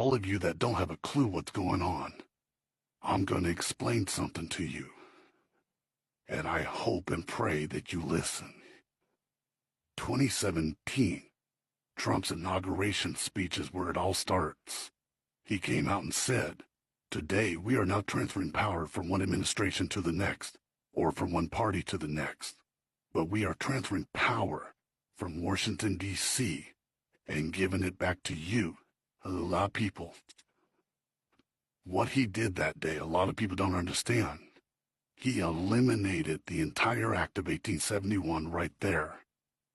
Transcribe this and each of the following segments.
all of you that don't have a clue what's going on, I'm going to explain something to you. And I hope and pray that you listen. 2017, Trump's inauguration speech is where it all starts. He came out and said, "Today we are not transferring power from one administration to the next, or from one party to the next, but we are transferring power from Washington, D.C., and giving it back to you, a lot of people." What he did that day, a lot of people don't understand. He eliminated the entire Act of 1871 right there.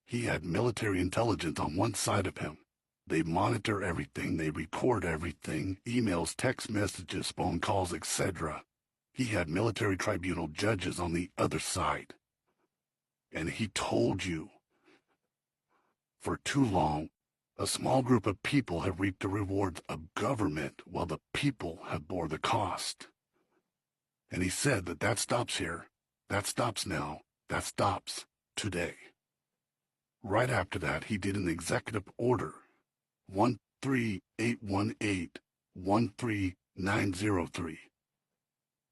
He had military intelligence on one side of him. They monitor everything, they record everything, emails, text messages, phone calls, etc. He had military tribunal judges on the other side. And he told you, for too long, a small group of people have reaped the rewards of government while the people have bore the cost. And he said that stops here, that stops now, that stops today. Right after that, he did an executive order, 13818, 13903.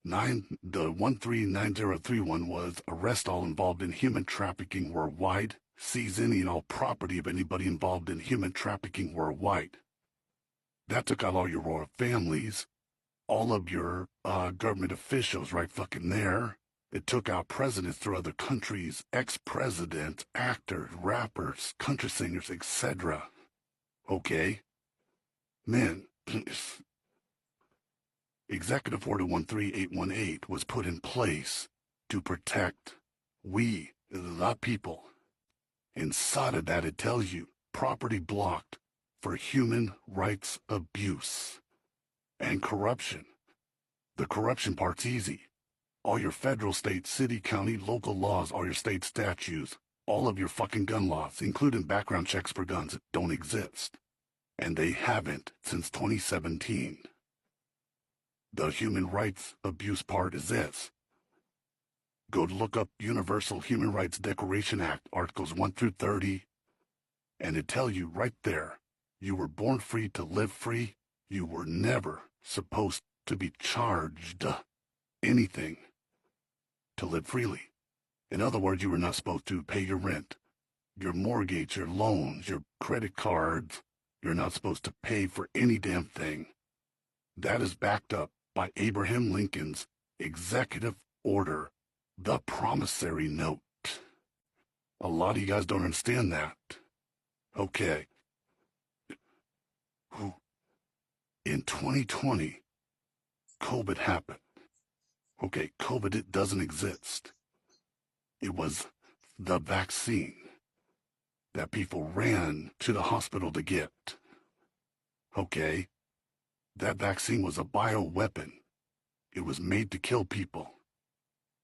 The 13903 was arrest all involved in human trafficking worldwide, seize any and all property of anybody involved in human trafficking worldwide. That took out all your royal families, all of your government officials right fucking there. It took out presidents through other countries, ex-presidents, actors, rappers, country singers, etc. Okay? Men, Executive Order 13818 was put in place to protect we, the people. Inside of that, it tells you property blocked for human rights abuse and corruption. The corruption part's easy. All your federal, state, city, county, local laws, all your state statutes, all of your fucking gun laws, including background checks for guns, don't exist. And they haven't since 2017. The human rights abuse part is this. Go to look up Universal Human Rights Declaration Act, Articles 1 through 30, and it tells you right there, you were born free to live free. You were never supposed to be charged anything to live freely. In other words, you were not supposed to pay your rent, your mortgage, your loans, your credit cards. You're not supposed to pay for any damn thing. That is backed up by Abraham Lincoln's executive order, the promissory note. A lot of you guys don't understand that. Okay. In 2020, COVID happened. Okay, COVID, it doesn't exist. It was the vaccine that people ran to the hospital to get. Okay, that vaccine was a bioweapon. It was made to kill people.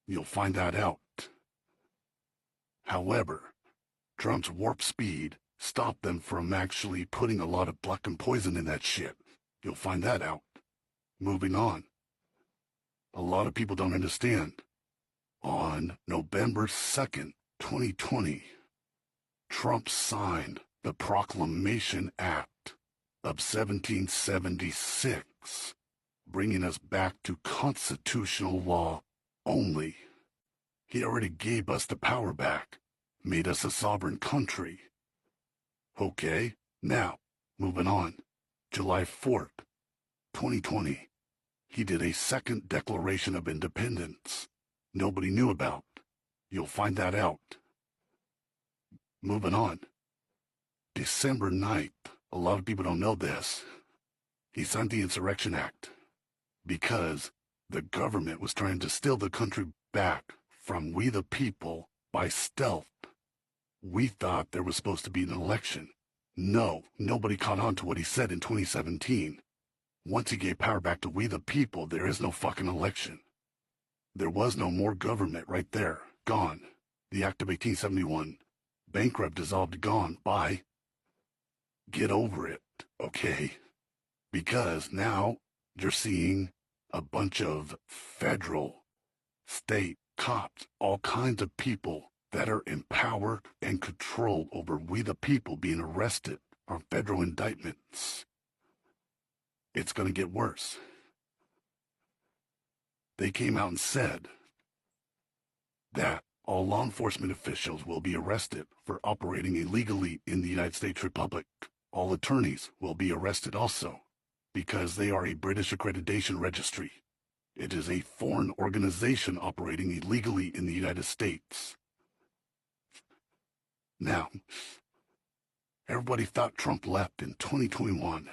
You'll find that out. However, Trump's warp speed stopped them from actually putting a lot of black and poison in that shit. You'll find that out. Moving on. A lot of people don't understand. On November 2nd, 2020, Trump signed the Proclamation Act of 1776, bringing us back to constitutional law only. He already gave us the power back, made us a sovereign country. Okay, now, moving on. July 4th, 2020, he did a second Declaration of Independence nobody knew about. You'll find that out. Moving on. December 9th, a lot of people don't know this. He signed the Insurrection Act because the government was trying to steal the country back from we the people by stealth. We thought there was supposed to be an election. No, nobody caught on to what he said in 2017. Once he gave power back to we the people, there is no fucking election. There was no more government right there. Gone. The Act of 1871. Bankrupt, dissolved, gone. Bye. Get over it, okay? Because now you're seeing a bunch of federal, state, cops, all kinds of people that are in power and control over we the people being arrested on federal indictments. it's going to get worse. They came out and said that all law enforcement officials will be arrested for operating illegally in the United States Republic. All attorneys will be arrested also, because they are a British accreditation registry. It is a foreign organization operating illegally in the United States. Now, everybody thought Trump left in 2021.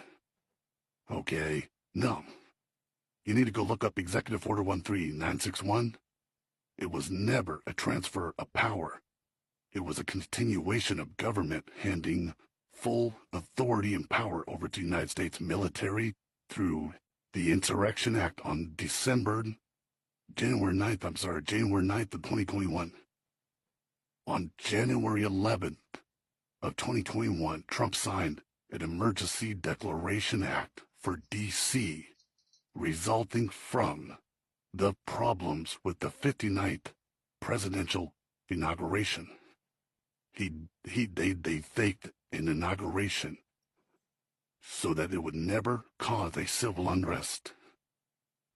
Okay, no. You need to go look up Executive Order 13961. It was never a transfer of power. It was a continuation of government handing full authority and power over to the United States military through the Insurrection Act on January 9th of 2021. On January 11th of 2021, Trump signed an Emergency Declaration Act for D.C., resulting from the problems with the 59th presidential inauguration. They faked an inauguration so that it would never cause a civil unrest.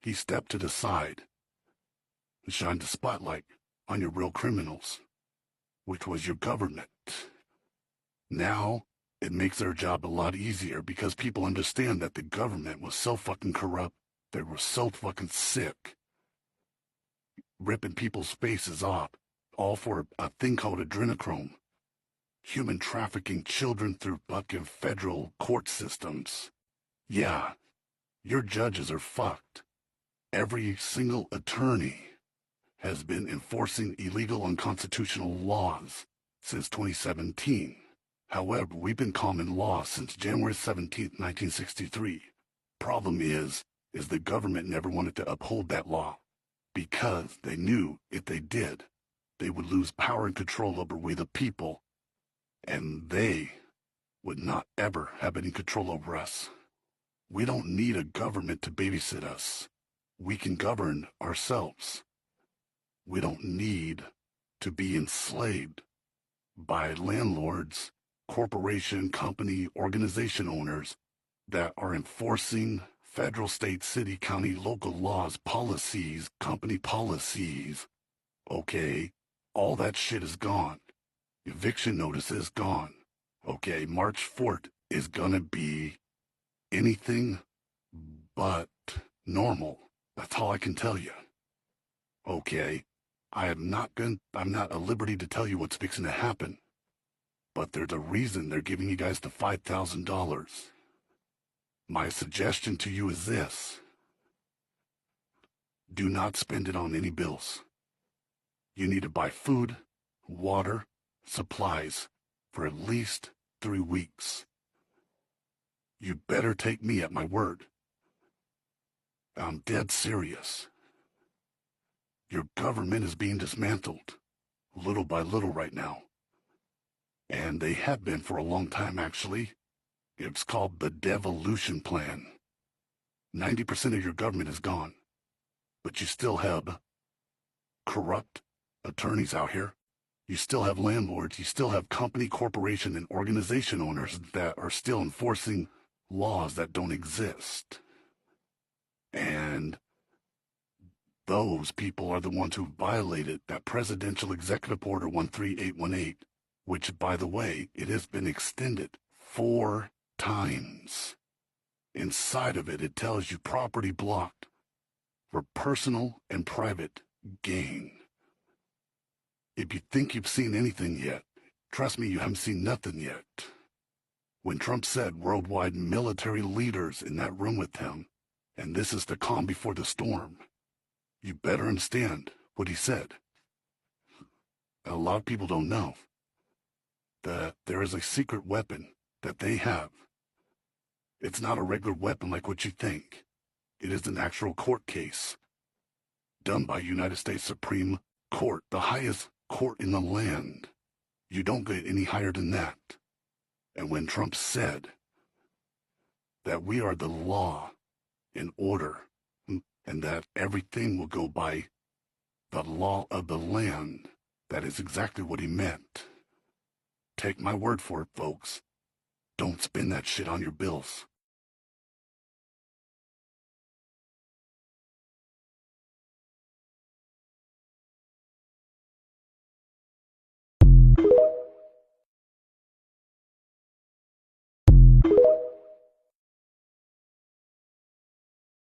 He stepped to the side and shined the spotlight on your real criminals, which was your government. Now, it makes their job a lot easier because people understand that the government was so fucking corrupt, they were so fucking sick, ripping people's faces off, all for a thing called adrenochrome. Human trafficking children through fucking federal court systems. Yeah, your judges are fucked. Every single attorney has been enforcing illegal unconstitutional laws since 2017. However, we've been common law since January 17th, 1963. Problem is the government never wanted to uphold that law because they knew if they did, they would lose power and control over we the people, and they would not ever have any control over us. We don't need a government to babysit us. We can govern ourselves. We don't need to be enslaved by landlords, corporation, company, organization owners that are enforcing federal, state, city, county, local laws, policies, company policies. Okay, all that shit is gone. Eviction notice is gone. Okay, March 4th is gonna be anything but normal. That's all I can tell you. Okay, I'm not at liberty to tell you what's fixing to happen. But there's a reason they're giving you guys the $5,000. My suggestion to you is this. Do not spend it on any bills. You need to buy food, water, supplies for at least 3 weeks. You better take me at my word. I'm dead serious. Your government is being dismantled, little by little right now. And they have been for a long time, actually. It's called the devolution plan. 90% of your government is gone, but you still have corrupt attorneys out here. You still have landlords. You still have company, corporation, and organization owners that are still enforcing laws that don't exist. And those people are the ones who violated that Presidential Executive Order 13818, which, by the way, it has been extended 4 times. Inside of it, it tells you property blocked for personal and private gain. If you think you've seen anything yet, trust me, you haven't seen nothing yet. When Trump said worldwide military leaders in that room with him, and this is the calm before the storm, you better understand what he said. A lot of people don't know that there is a secret weapon that they have. It's not a regular weapon like what you think. It is an actual court case done by United States Supreme Court, the highest court in the land. You don't get any higher than that. And when Trump said that we are the law and order, and that everything will go by the law of the land, that is exactly what he meant. Take my word for it, folks. Don't spend that shit on your bills.